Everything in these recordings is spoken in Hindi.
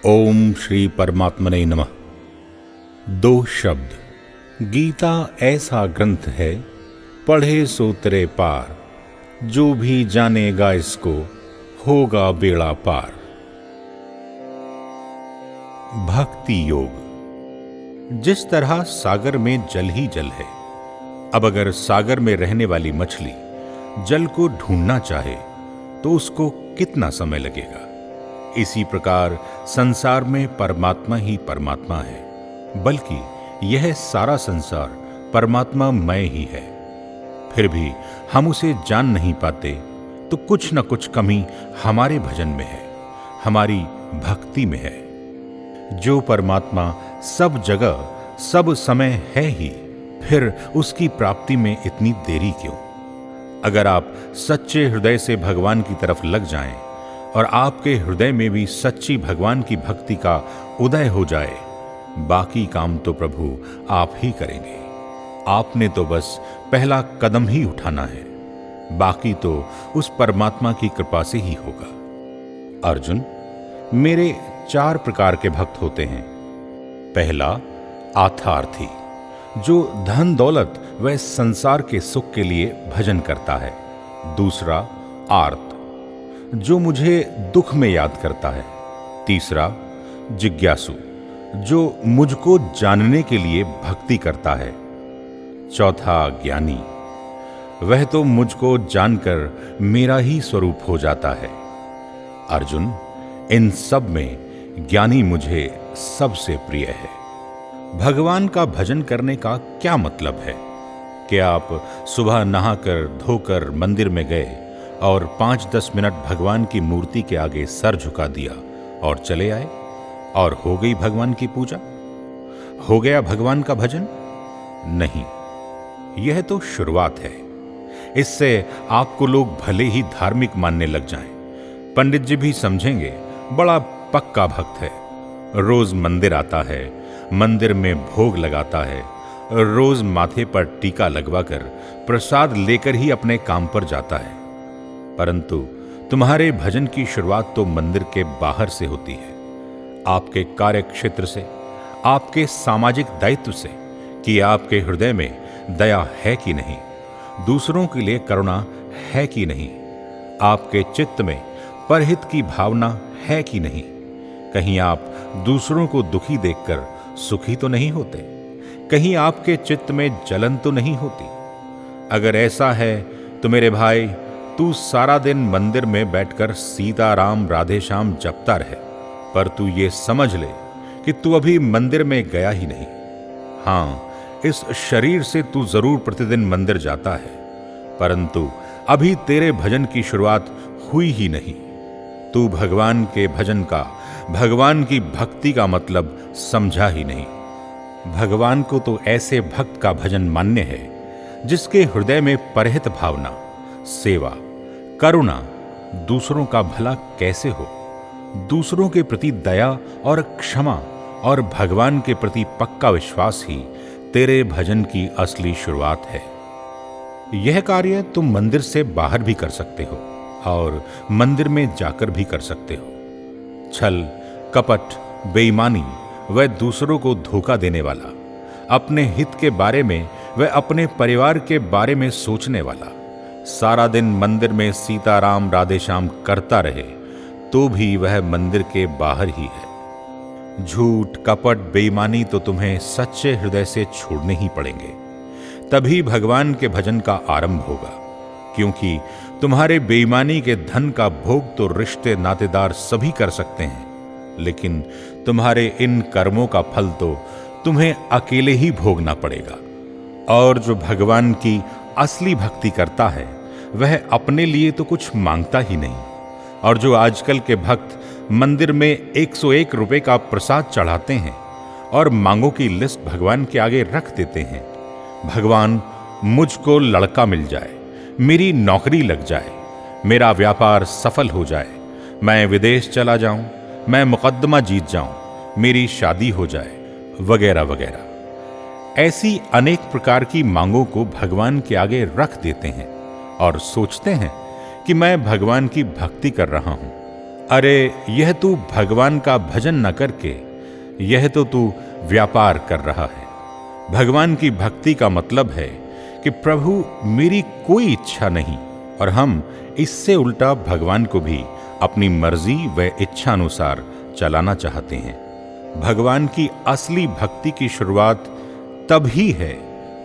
ओम श्री परमात्मने नमः। दो शब्द। गीता ऐसा ग्रंथ है, पढ़े सो तरे पार, जो भी जानेगा इसको होगा बेड़ा पार। भक्ति योग। जिस तरह सागर में जल ही जल है, अब अगर सागर में रहने वाली मछली जल को ढूंढना चाहे तो उसको कितना समय लगेगा। इसी प्रकार संसार में परमात्मा ही परमात्मा है, बल्कि यह सारा संसार परमात्मामय ही है। फिर भी हम उसे जान नहीं पाते, तो कुछ न कुछ कमी हमारे भजन में है, हमारी भक्ति में है। जो परमात्मा सब जगह सब समय है ही, फिर उसकी प्राप्ति में इतनी देरी क्यों? अगर आप सच्चे हृदय से भगवान की तरफ लग जाएं और आपके हृदय में भी सच्ची भगवान की भक्ति का उदय हो जाए, बाकी काम तो प्रभु आप ही करेंगे। आपने तो बस पहला कदम ही उठाना है, बाकी तो उस परमात्मा की कृपा से ही होगा। अर्जुन, मेरे 4 प्रकार के भक्त होते हैं। पहला, आथार्थी, जो धन दौलत व संसार के सुख के लिए भजन करता है। दूसरा, आर्त, जो मुझे दुख में याद करता है। तीसरा, जिज्ञासु, जो मुझको जानने के लिए भक्ति करता है। चौथा, ज्ञानी, वह तो मुझको जानकर मेरा ही स्वरूप हो जाता है। अर्जुन, इन सब में ज्ञानी मुझे सबसे प्रिय है। भगवान का भजन करने का क्या मतलब है कि आप सुबह नहाकर धोकर मंदिर में गए और 5-10 मिनट भगवान की मूर्ति के आगे सर झुका दिया और चले आए, और हो गई भगवान की पूजा, हो गया भगवान का भजन? नहीं, यह तो शुरुआत है। इससे आपको लोग भले ही धार्मिक मानने लग जाएं, पंडित जी भी समझेंगे बड़ा पक्का भक्त है। रोज मंदिर आता है, मंदिर में भोग लगाता है, रोज माथे पर टीका लगवाकर प्रसाद लेकर ही अपने काम पर जाता है। परंतु तुम्हारे भजन की शुरुआत तो मंदिर के बाहर से होती है, आपके कार्य क्षेत्र से, आपके सामाजिक दायित्व से, कि आपके हृदय में दया है कि नहीं, दूसरों के लिए करुणा है कि नहीं, आपके चित्त में परहित की भावना है कि नहीं। कहीं आप दूसरों को दुखी देखकर सुखी तो नहीं होते? कहीं आपके चित्त में जलन तो नहीं होती? अगर ऐसा है तो मेरे भाई, तू सारा दिन मंदिर में बैठकर सीता राम राधे श्याम जपता रहे, पर तू ये समझ ले कि तू अभी मंदिर में गया ही नहीं। हां, इस शरीर से तू जरूर प्रतिदिन मंदिर जाता है, परंतु अभी तेरे भजन की शुरुआत हुई ही नहीं। तू भगवान के भजन का, भगवान की भक्ति का मतलब समझा ही नहीं। भगवान को तो ऐसे भक्त का भजन मान्य है जिसके हृदय में परहित भावना, सेवा, करुणा, दूसरों का भला कैसे हो, दूसरों के प्रति दया और क्षमा और भगवान के प्रति पक्का विश्वास ही तेरे भजन की असली शुरुआत है। यह कार्य तुम मंदिर से बाहर भी कर सकते हो और मंदिर में जाकर भी कर सकते हो। छल, कपट, बेईमानी व दूसरों को धोखा देने वाला, अपने हित के बारे में व अपने परिवार के बारे में सोचने वाला, सारा दिन मंदिर में सीताराम राधे श्याम करता रहे तो भी वह मंदिर के बाहर ही है। झूठ, कपट, बेईमानी तो तुम्हें सच्चे हृदय से छोड़ने ही पड़ेंगे, तभी भगवान के भजन का आरंभ होगा। क्योंकि तुम्हारे बेईमानी के धन का भोग तो रिश्ते नातेदार सभी कर सकते हैं, लेकिन तुम्हारे इन कर्मों का फल तो तुम्हें अकेले ही भोगना पड़ेगा। और जो भगवान की असली भक्ति करता है, वह अपने लिए तो कुछ मांगता ही नहीं। और जो आजकल के भक्त मंदिर में 101 रुपए का प्रसाद चढ़ाते हैं और मांगों की लिस्ट भगवान के आगे रख देते हैं, भगवान मुझको लड़का मिल जाए, मेरी नौकरी लग जाए, मेरा व्यापार सफल हो जाए, मैं विदेश चला जाऊं, मैं मुकदमा जीत जाऊं, मेरी शादी हो जाए, वगैरह वगैरह। ऐसी अनेक प्रकार की मांगों को भगवान के आगे रख देते हैं और सोचते हैं कि मैं भगवान की भक्ति कर रहा हूं। अरे यह तू भगवान का भजन न करके यह तो तू व्यापार कर रहा है। भगवान की भक्ति का मतलब है कि प्रभु मेरी कोई इच्छा नहीं, और हम इससे उल्टा भगवान को भी अपनी मर्जी व इच्छा अनुसार चलाना चाहते हैं। भगवान की असली भक्ति की शुरुआत तब ही है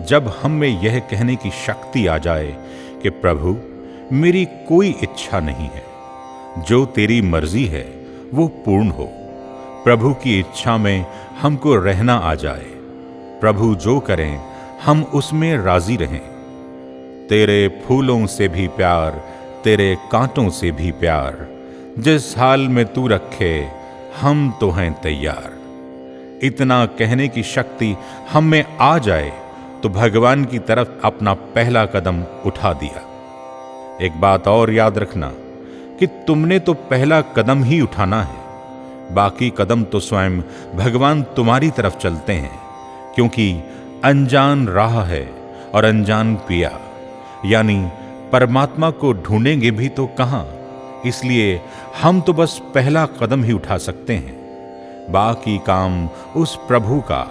जब हम में यह कहने की शक्ति आ जाए कि प्रभु मेरी कोई इच्छा नहीं है, जो तेरी मर्जी है वो पूर्ण हो। प्रभु की इच्छा में हमको रहना आ जाए। प्रभु जो करें हम उसमें राजी रहें। तेरे फूलों से भी प्यार, तेरे कांटों से भी प्यार, जिस हाल में तू रखे हम तो हैं तैयार। इतना कहने की शक्ति हम में आ जाए तो भगवान की तरफ अपना पहला कदम उठा दिया। एक बात और याद रखना कि तुमने तो पहला कदम ही उठाना है, बाकी कदम तो स्वयं भगवान तुम्हारी तरफ चलते हैं, क्योंकि अनजान राह है और अनजान पिया, यानी परमात्मा को ढूंढेंगे भी तो कहां। इसलिए हम तो बस पहला कदम ही उठा सकते हैं, बाकी काम उस प्रभु का,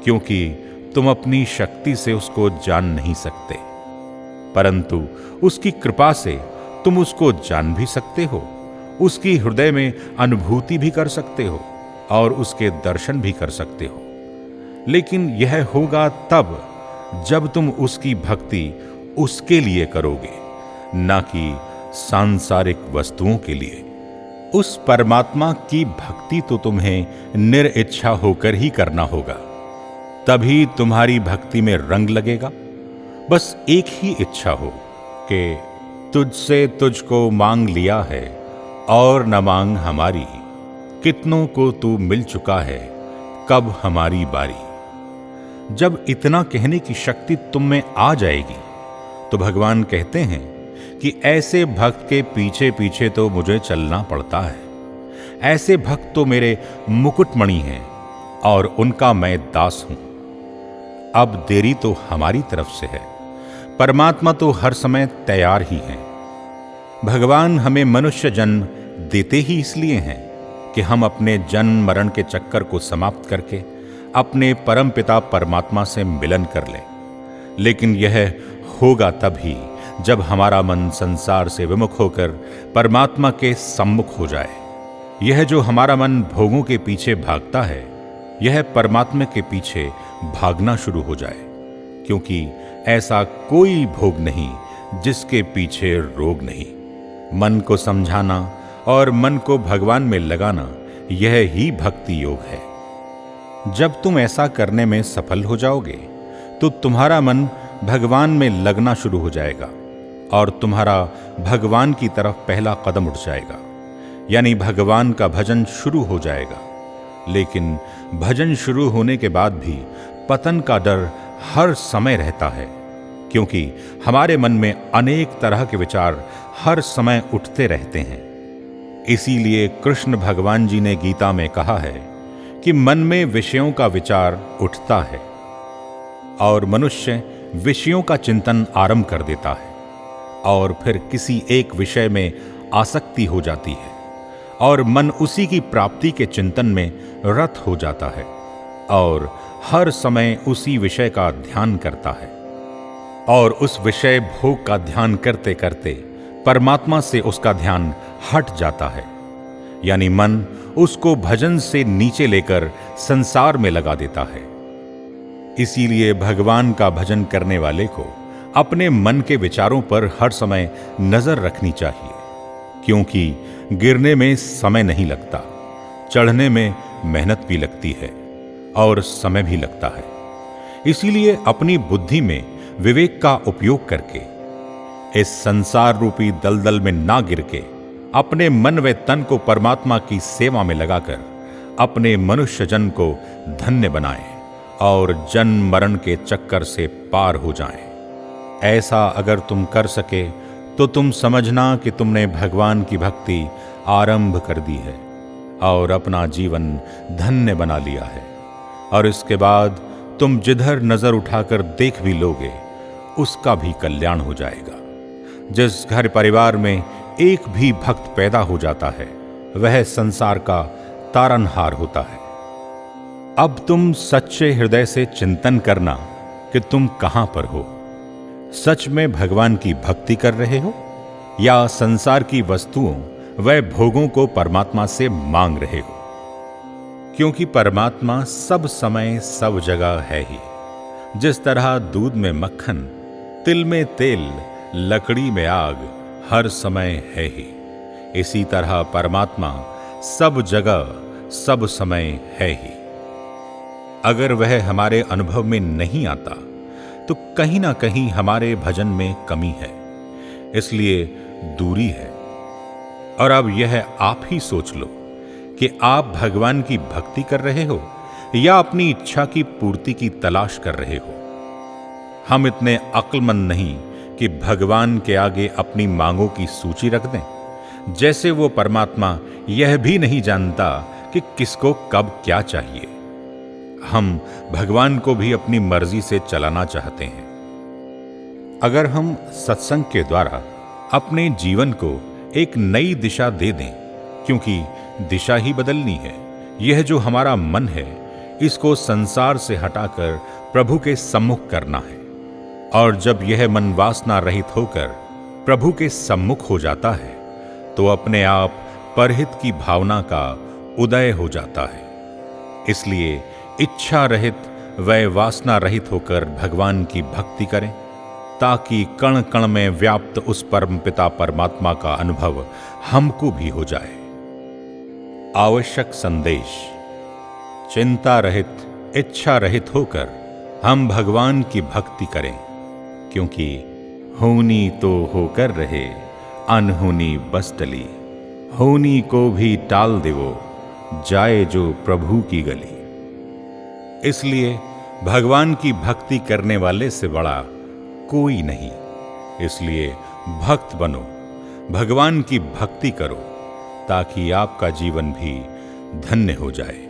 क्योंकि तुम अपनी शक्ति से उसको जान नहीं सकते, परंतु उसकी कृपा से तुम उसको जान भी सकते हो, उसकी हृदय में अनुभूति भी कर सकते हो और उसके दर्शन भी कर सकते हो। लेकिन यह होगा तब जब तुम उसकी भक्ति उसके लिए करोगे, ना कि सांसारिक वस्तुओं के लिए। उस परमात्मा की भक्ति तो तुम्हें निरिच्छा होकर ही करना होगा, तभी तुम्हारी भक्ति में रंग लगेगा। बस एक ही इच्छा हो कि तुझसे तुझको मांग लिया है और न मांग हमारी, कितनों को तू मिल चुका है कब हमारी बारी। जब इतना कहने की शक्ति तुम में आ जाएगी तो भगवान कहते हैं कि ऐसे भक्त के पीछे पीछे तो मुझे चलना पड़ता है। ऐसे भक्त तो मेरे मुकुटमणि हैं और उनका मैं दास हूं। अब देरी तो हमारी तरफ से है, परमात्मा तो हर समय तैयार ही है। भगवान हमें मनुष्य जन्म देते ही इसलिए हैं कि हम अपने जन्म मरण के चक्कर को समाप्त करके अपने परमपिता परमात्मा से मिलन कर लें। लेकिन यह होगा तभी जब हमारा मन संसार से विमुख होकर परमात्मा के सम्मुख हो जाए। यह जो हमारा मन भोगों के पीछे भागता है, यह परमात्मा के पीछे भागना शुरू हो जाए, क्योंकि ऐसा कोई भोग नहीं जिसके पीछे रोग नहीं। मन को समझाना और मन को भगवान में लगाना, यह ही भक्ति योग है। जब तुम ऐसा करने में सफल हो जाओगे तो तुम्हारा मन भगवान में लगना शुरू हो जाएगा और तुम्हारा भगवान की तरफ पहला कदम उठ जाएगा, यानी भगवान का भजन शुरू हो जाएगा। लेकिन भजन शुरू होने के बाद भी पतन का डर हर समय रहता है, क्योंकि हमारे मन में अनेक तरह के विचार हर समय उठते रहते हैं। इसीलिए कृष्ण भगवान जी ने गीता में कहा है कि मन में विषयों का विचार उठता है और मनुष्य विषयों का चिंतन आरंभ कर देता है और फिर किसी एक विषय में आसक्ति हो जाती है और मन उसी की प्राप्ति के चिंतन में रत हो जाता है और हर समय उसी विषय का ध्यान करता है। और उस विषय भोग का ध्यान करते करते परमात्मा से उसका ध्यान हट जाता है, यानी मन उसको भजन से नीचे लेकर संसार में लगा देता है। इसीलिए भगवान का भजन करने वाले को अपने मन के विचारों पर हर समय नजर रखनी चाहिए, क्योंकि गिरने में समय नहीं लगता, चढ़ने में मेहनत भी लगती है और समय भी लगता है। इसीलिए अपनी बुद्धि में विवेक का उपयोग करके इस संसार रूपी दलदल में ना गिर के अपने मन व तन को परमात्मा की सेवा में लगाकर अपने मनुष्य जन्म को धन्य बनाएं और जन्म मरण के चक्कर से पार हो जाएं। ऐसा अगर तुम कर सके तो तुम समझना कि तुमने भगवान की भक्ति आरंभ कर दी है और अपना जीवन धन्य बना लिया है। और इसके बाद तुम जिधर नजर उठाकर देख भी लोगे उसका भी कल्याण हो जाएगा। जिस घर परिवार में एक भी भक्त पैदा हो जाता है वह संसार का तारनहार होता है। अब तुम सच्चे हृदय से चिंतन करना कि तुम कहां पर हो। सच में भगवान की भक्ति कर रहे हो या संसार की वस्तुओं व भोगों को परमात्मा से मांग रहे हो? क्योंकि परमात्मा सब समय सब जगह है ही। जिस तरह दूध में मक्खन, तिल में तेल, लकड़ी में आग हर समय है ही, इसी तरह परमात्मा सब जगह सब समय है ही। अगर वह हमारे अनुभव में नहीं आता तो कहीं ना कहीं हमारे भजन में कमी है, इसलिए दूरी है। और अब यह आप ही सोच लो कि आप भगवान की भक्ति कर रहे हो या अपनी इच्छा की पूर्ति की तलाश कर रहे हो। हम इतने अक्लमंद नहीं कि भगवान के आगे अपनी मांगों की सूची रख दें, जैसे वो परमात्मा यह भी नहीं जानता कि किसको कब क्या चाहिए। हम भगवान को भी अपनी मर्जी से चलाना चाहते हैं। अगर हम सत्संग के द्वारा अपने जीवन को एक नई दिशा दे दें, क्योंकि दिशा ही बदलनी है। यह जो हमारा मन है, इसको संसार से हटाकर प्रभु के सम्मुख करना है। और जब यह मन वासना रहित होकर प्रभु के सम्मुख हो जाता है, तो अपने आप परहित की भावना का उदय हो जाता है। इसलिए इच्छा रहित व वासना रहित होकर भगवान की भक्ति करें, ताकि कण कण में व्याप्त उस परम पिता परमात्मा का अनुभव हमको भी हो जाए। आवश्यक संदेश: चिंता रहित, इच्छा रहित होकर हम भगवान की भक्ति करें, क्योंकि होनी तो होकर रहे, अनहोनी बस टली। होनी को भी टाल देवो, जाए जो प्रभु की गली। इसलिए भगवान की भक्ति करने वाले से बड़ा कोई नहीं। इसलिए भक्त बनो, भगवान की भक्ति करो, ताकि आपका जीवन भी धन्य हो जाए।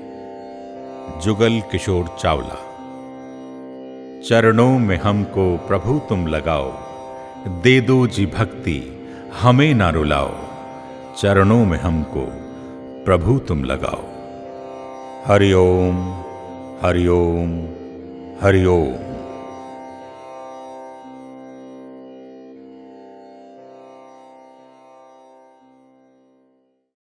जुगल किशोर चावला। चरणों में हमको प्रभु तुम लगाओ, दे दो जी भक्ति हमें ना रुलाओ। चरणों में हमको प्रभु तुम लगाओ। हरि ओम, हरि ओम, हरि ओम।